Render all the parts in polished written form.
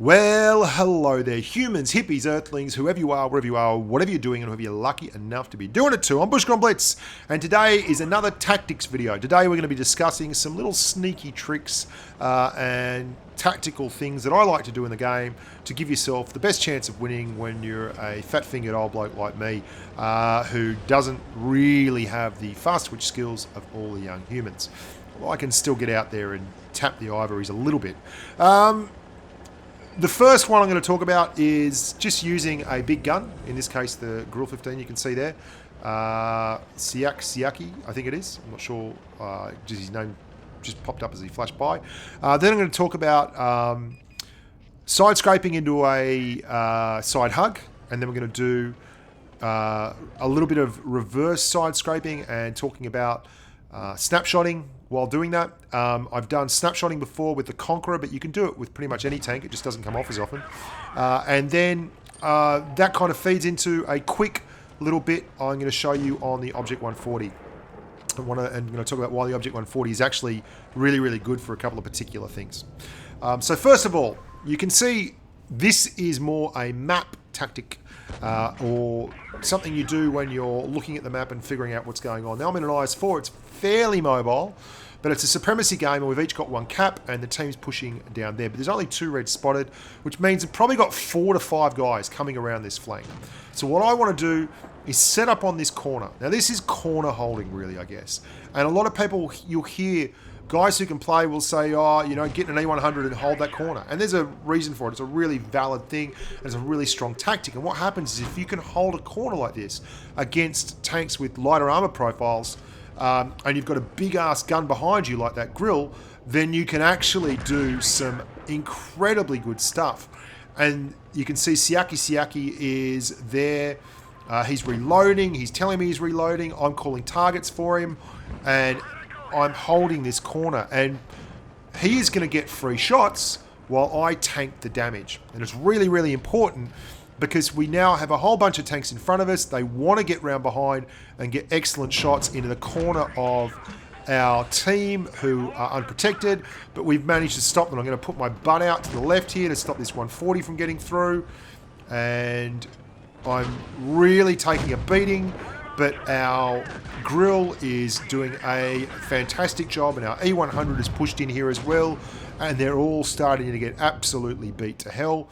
Well, hello there, humans, hippies, earthlings, whoever you are, wherever you are, whatever you're doing, and whoever you're lucky enough to be doing it to. I'm Bushka on Blitz, and today is another tactics video. Today we're going to be discussing some little sneaky tricks and tactical things that I like to do in the game to give yourself the best chance of winning when you're a fat-fingered old bloke like me who doesn't really have the fast twitch skills of all the young humans. Well, I can still get out there and tap the ivories a little bit. The first one I'm going to talk about is just using a big gun, in this case the Grill 15 you can see there. Siaki, I think it is. I'm not sure, just his name just popped up as he flashed by. Then I'm going to talk about side scraping into a side hug, and then we're going to do a little bit of reverse side scraping and talking about snapshotting while doing that. I've done snapshotting before with the Conqueror, but you can do it with pretty much any tank. It just doesn't come off as often. And then that kind of feeds into a quick little bit I'm going to show you on the Object 140. I'm going to talk about why the Object 140 is actually really, really good for a couple of particular things. So first of all, you can see this is more a map tactic or something you do when you're looking at the map and figuring out what's going on. Now I'm in an IS-4, it's fairly mobile, but it's a supremacy game and we've each got one cap and the team's pushing down there. But there's only 2 reds spotted, which means we've probably got 4 to 5 guys coming around this flank. So what I want to do is set up on this corner. Now this is corner holding really, I guess. And a lot of people, you'll hear guys who can play will say, oh, you know, get an E100 and hold that corner. And there's a reason for it. It's a really valid thing. And it's a really strong tactic. And what happens is if you can hold a corner like this against tanks with lighter armor profiles, and you've got a big-ass gun behind you like that Grill, then you can actually do some incredibly good stuff. And you can see Siaki is there. He's reloading. He's telling me he's reloading. I'm calling targets for him. And I'm holding this corner, and he is going to get free shots while I tank the damage. And it's really, really important because we now have a whole bunch of tanks in front of us. They want to get round behind and get excellent shots into the corner of our team who are unprotected, but we've managed to stop them. I'm going to put my butt out to the left here to stop this 140 from getting through, and I'm really taking a beating. But our Grill is doing a fantastic job, and our E100 is pushed in here as well, and they're all starting to get absolutely beat to hell.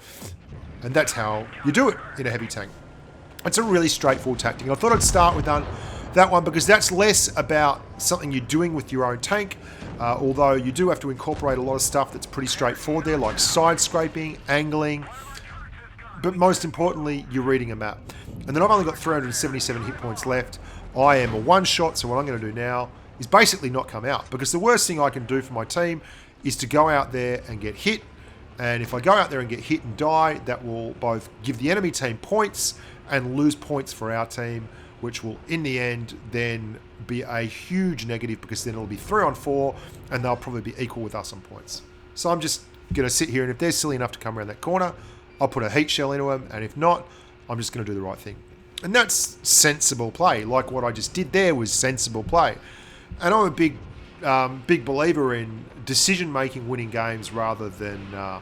And that's how you do it in a heavy tank. It's a really straightforward tactic. I thought I'd start with that one because that's less about something you're doing with your own tank, although you do have to incorporate a lot of stuff that's pretty straightforward there, like side scraping, angling, but most importantly, you're reading a map. And then I've only got 377 hit points left. I am a one-shot, so what I'm going to do now is basically not come out. Because the worst thing I can do for my team is to go out there and get hit. And if I go out there and get hit and die, that will both give the enemy team points and lose points for our team, which will, in the end, then be a huge negative because then it'll be 3 on 4 and they'll probably be equal with us on points. So I'm just going to sit here, and if they're silly enough to come around that corner, I'll put a heat shell into them, and if not, I'm just going to do the right thing. And that's sensible play. Like what I just did there was sensible play. And I'm a big believer in decision-making winning games rather than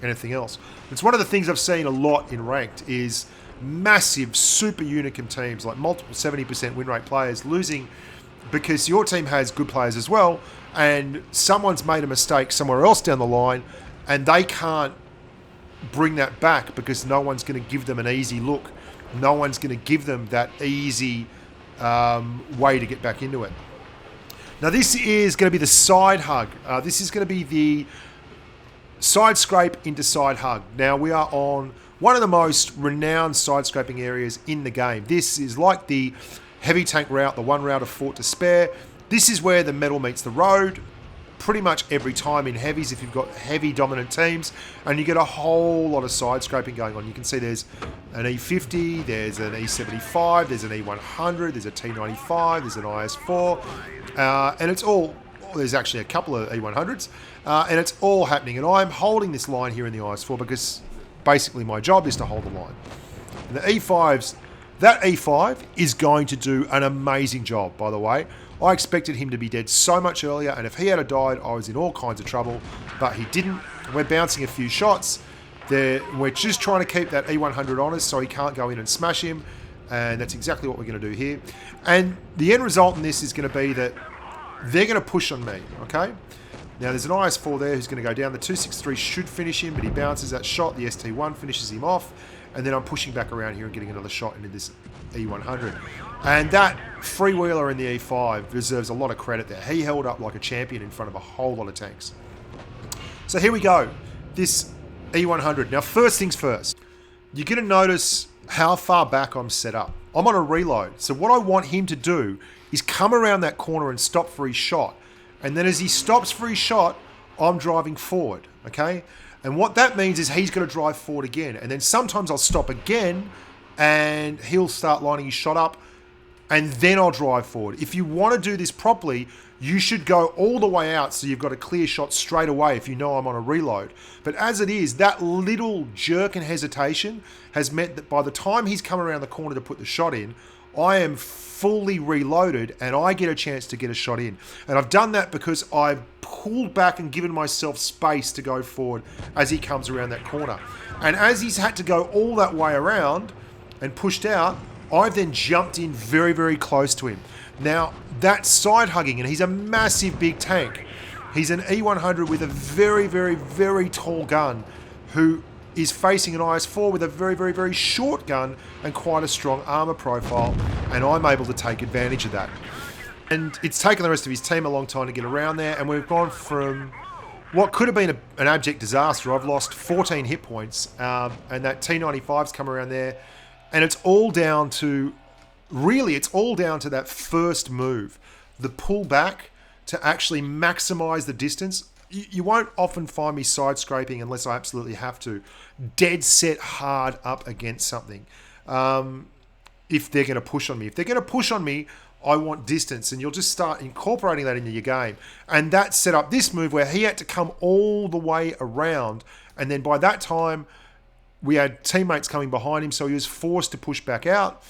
anything else. It's one of the things I've seen a lot in ranked is massive super unicum teams, like multiple 70% win rate players losing because your team has good players as well, and someone's made a mistake somewhere else down the line, and they can't bring that back because no one's going to give them an easy look. No one's going to give them that easy way to get back into it. Now this is going to be the side hug. This is going to be the side scrape into side hug. Now we are on one of the most renowned side scraping areas in the game. This is like the heavy tank route, the one route of Fort Despair. This is where the metal meets the road. Pretty much every time in heavies if you've got heavy dominant teams, and you get a whole lot of side scraping going on. You can see there's an E50, there's an E75, there's an E100, there's a T95, there's an IS4, and it's all, there's actually a couple of E100s, and it's all happening. And I'm holding this line here in the IS4 because basically my job is to hold the line. And the E5s, that E5 is going to do an amazing job, by the way. I expected him to be dead so much earlier, and if he had died, I was in all kinds of trouble, but he didn't. We're bouncing a few shots. We're just trying to keep that E100 on us so he can't go in and smash him. And that's exactly what we're going to do here. And the end result in this is going to be that they're going to push on me, okay? Now, there's an IS-4 there who's going to go down. The 263 should finish him, but he bounces that shot. The ST-1 finishes him off. And then I'm pushing back around here and getting another shot into this E100. And that freewheeler in the E5 deserves a lot of credit there. He held up like a champion in front of a whole lot of tanks. So here we go. This E100. Now, first things first. You're going to notice how far back I'm set up. I'm on a reload. So what I want him to do is come around that corner and stop for his shot. And then as he stops for his shot, I'm driving forward, okay? And what that means is he's going to drive forward again. And then sometimes I'll stop again and he'll start lining his shot up and then I'll drive forward. If you want to do this properly, you should go all the way out so you've got a clear shot straight away if you know I'm on a reload. But as it is, that little jerk and hesitation has meant that by the time he's come around the corner to put the shot in, I am fully reloaded and I get a chance to get a shot in. And I've done that because I've pulled back and given myself space to go forward as he comes around that corner. And as he's had to go all that way around and pushed out, I've then jumped in very, very close to him. Now, that's side hugging, and he's a massive big tank. He's an E100 with a very, very, very tall gun who is facing an IS-4 with a very, very, very short gun and quite a strong armor profile, and I'm able to take advantage of that. And it's taken the rest of his team a long time to get around there, and we've gone from what could have been an abject disaster. I've lost 14 hit points, and that T-95's come around there, and it's all down to, really, it's all down to that first move, the pull back to actually maximize the distance. You won't often find me side scraping unless I absolutely have to. Dead set hard up against something. If they're going to push on me. If they're going to push on me, I want distance. And you'll just start incorporating that into your game. And that set up this move where he had to come all the way around. And then by that time, we had teammates coming behind him. So he was forced to push back out.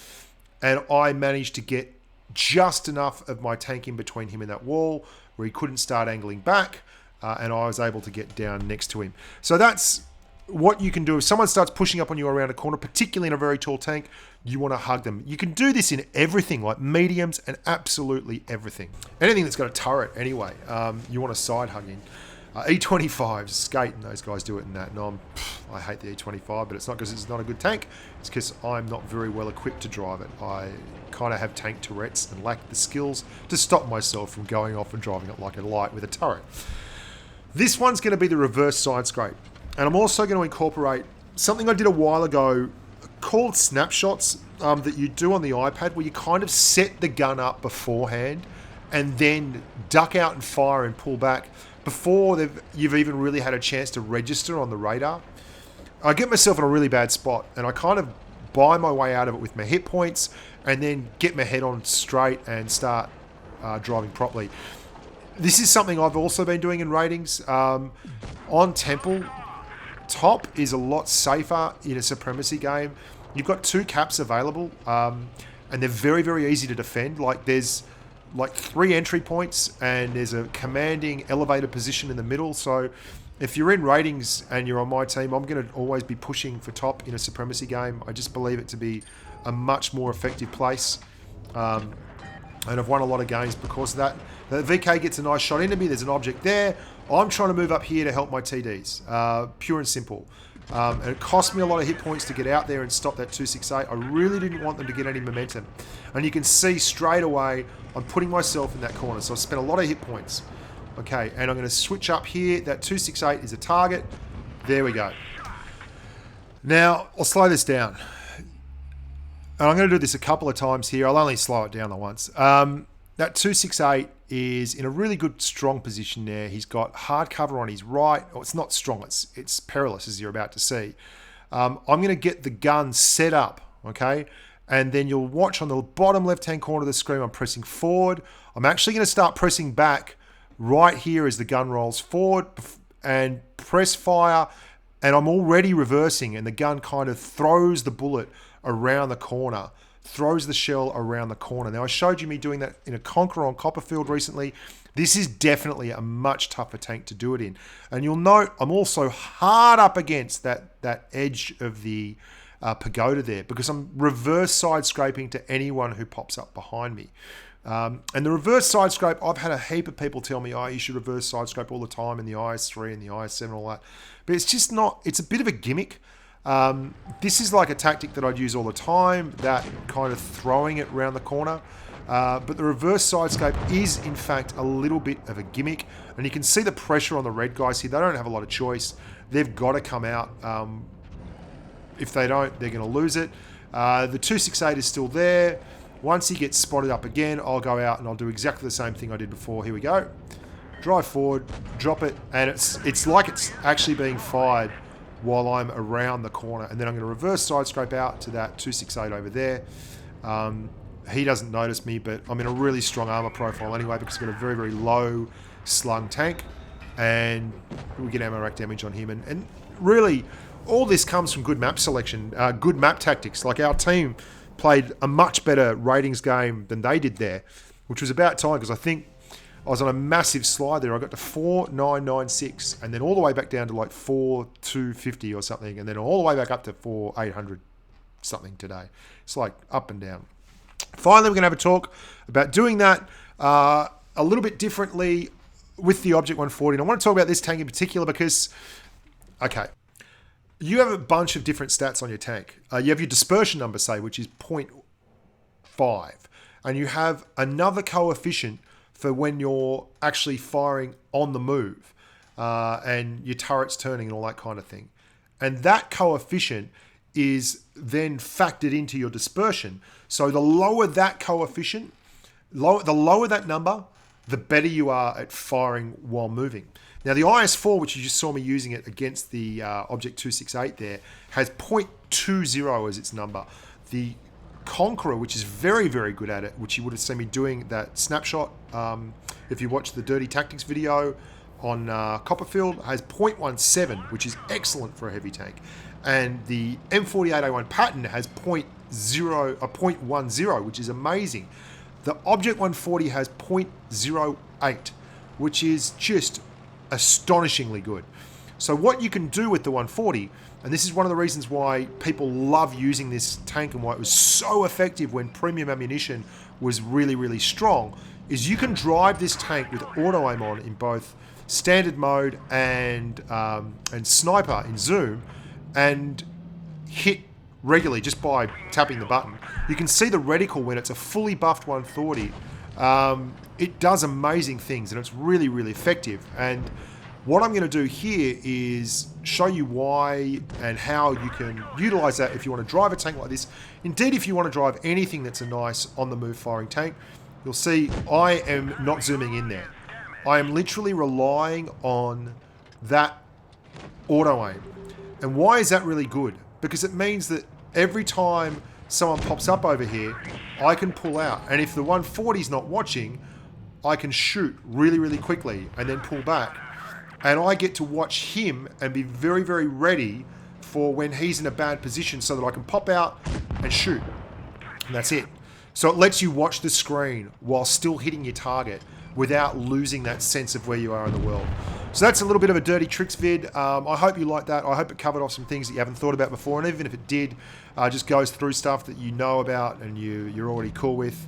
And I managed to get just enough of my tank in between him and that wall where he couldn't start angling back. And I was able to get down next to him. So that's what you can do. If someone starts pushing up on you around a corner, particularly in a very tall tank, you want to hug them. You can do this in everything, like mediums and absolutely everything. Anything that's got a turret anyway, you want to side hug in. E25s, skate, and those guys do it in that. And I hate the E25, but it's not because it's not a good tank. It's because I'm not very well equipped to drive it. I kind of have tank Tourette's and lack the skills to stop myself from going off and driving it like a light with a turret. This one's going to be the reverse side scrape. And I'm also going to incorporate something I did a while ago called snapshots that you do on the iPad, where you kind of set the gun up beforehand and then duck out and fire and pull back before you've even really had a chance to register on the radar. I get myself in a really bad spot and I kind of buy my way out of it with my hit points and then get my head on straight and start driving properly. This is something I've also been doing in ratings. On Temple, top is a lot safer in a supremacy game. You've got 2 caps available, and they're very, very easy to defend. Like there's like 3 entry points, and there's a commanding elevated position in the middle. So if you're in ratings and you're on my team, I'm going to always be pushing for top in a supremacy game. I just believe it to be a much more effective place. And I've won a lot of games because of that. The VK gets a nice shot into me. There's an object there. I'm trying to move up here to help my TDs. Pure and simple. And it cost me a lot of hit points to get out there and stop that 268. I really didn't want them to get any momentum. And you can see straight away, I'm putting myself in that corner. So I spent a lot of hit points. Okay, and I'm going to switch up here. That 268 is a target. There we go. Now, I'll slow this down. And I'm going to do this a couple of times here. I'll only slow it down the once. That 268 is in a really good, strong position there. He's got hard cover on his right. Oh, it's not strong. It's perilous, as you're about to see. I'm going to get the gun set up, okay? And then you'll watch on the bottom left-hand corner of the screen, I'm pressing forward. I'm actually going to start pressing back right here as the gun rolls forward and press fire. And I'm already reversing, and the gun kind of throws the bullet around the corner throws the shell around the corner. Now, I showed you me doing that in a Conqueror on Copperfield recently. This is definitely a much tougher tank to do it in. And you'll note I'm also hard up against that edge of the pagoda there because I'm reverse side scraping to anyone who pops up behind me. And the reverse side scrape, I've had a heap of people tell me, oh, you should reverse side scrape all the time in the IS3 and the IS7 and all that. But it's just not, it's a bit of a gimmick. This is like a tactic that I'd use all the time, that kind of throwing it around the corner. But the reverse sidescape is, in fact, a little bit of a gimmick. And you can see the pressure on the red guys here. They don't have a lot of choice. They've got to come out. If they don't, they're going to lose it. The 268 is still there. Once he gets spotted up again, I'll go out and I'll do exactly the same thing I did before. Here we go. Drive forward, drop it, and it's like it's actually being fired while I'm around the corner. And then I'm going to reverse side scrape out to that 268 over there. He doesn't notice me, but I'm in a really strong armor profile anyway because I've got a very, very low slung tank. And we get ammo rack damage on him. And really, all this comes from good map selection, good map tactics. Like our team played a much better ratings game than they did there, which was about time because I think I was on a massive slide there. I got to 4,996 and then all the way back down to like 4,250 or something, and then all the way back up to 4,800 something today. It's like up and down. Finally, we're going to have a talk about doing that a little bit differently with the Object 140. And I want to talk about this tank in particular because, okay, you have a bunch of different stats on your tank. You have your dispersion number, say, which is 0.5. And you have another coefficient for when you're actually firing on the move and your turret's turning and all that kind of thing. And that coefficient is then factored into your dispersion. So the lower that coefficient, the lower that number, the better you are at firing while moving. Now the IS4, which you just saw me using it against the Object 268 there, has 0.20 as its number. The Conqueror, which is very, very good at it, which you would have seen me doing that snapshot, if you watch the Dirty Tactics video on Copperfield, has 0.17, which is excellent for a heavy tank. And the M48A1 Patton has 0.10, which is amazing. The Object 140 has 0.08, which is just astonishingly good. So what you can do with the 140, and this is one of the reasons why people love using this tank and why it was so effective when premium ammunition was really, really strong, is you can drive this tank with auto aim on in both standard mode and sniper in zoom, and hit regularly just by tapping the button. You can see the reticle when it's a fully buffed 140. It does amazing things and it's really, really effective. And what I'm going to do here is show you why and how you can utilize that if you want to drive a tank like this. Indeed, if you want to drive anything that's a nice on-the-move firing tank, you'll see I am not zooming in there. I am literally relying on that auto aim. And why is that really good? Because it means that every time someone pops up over here, I can pull out. And if the 140 is not watching, I can shoot really, really quickly and then pull back. And I get to watch him and be very, very ready for when he's in a bad position so that I can pop out and shoot. And that's it. So it lets you watch the screen while still hitting your target without losing that sense of where you are in the world. So that's a little bit of a dirty tricks vid. I hope you liked that. I hope it covered off some things that you haven't thought about before. And even if it did, just goes through stuff that you know about and you're already cool with.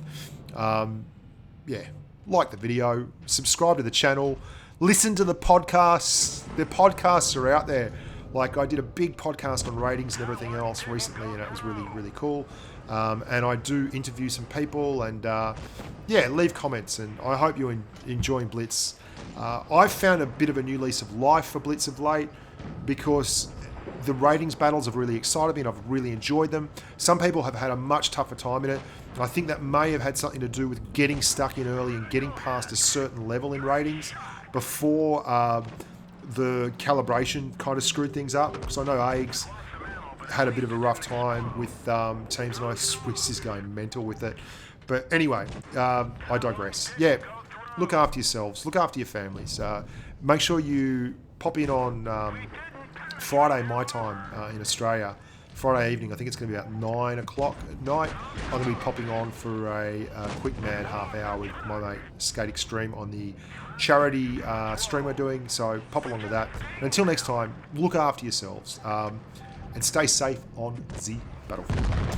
Yeah, like the video, subscribe to the channel, listen to the podcasts. The podcasts are out there. Like I did a big podcast on ratings and everything else recently, and it was really, really cool. And I do interview some people and yeah, leave comments. And I hope you're enjoying Blitz. I've found a bit of a new lease of life for Blitz of late because the ratings battles have really excited me and I've really enjoyed them. Some people have had a much tougher time in it. And I think that may have had something to do with getting stuck in early and getting past a certain level in ratings before the calibration kind of screwed things up. Because I know Aig's had a bit of a rough time with teams, and I Swiss is going mental with it. But anyway, I digress. Yeah, look after yourselves, look after your families. Make sure you pop in on Friday, my time in Australia, Friday evening. I think it's going to be about 9 o'clock at night. I'm going to be popping on for a quick mad half hour with my mate Skate Extreme on the charity stream we're doing. So pop along to that. And until next time, look after yourselves and stay safe on the battlefield.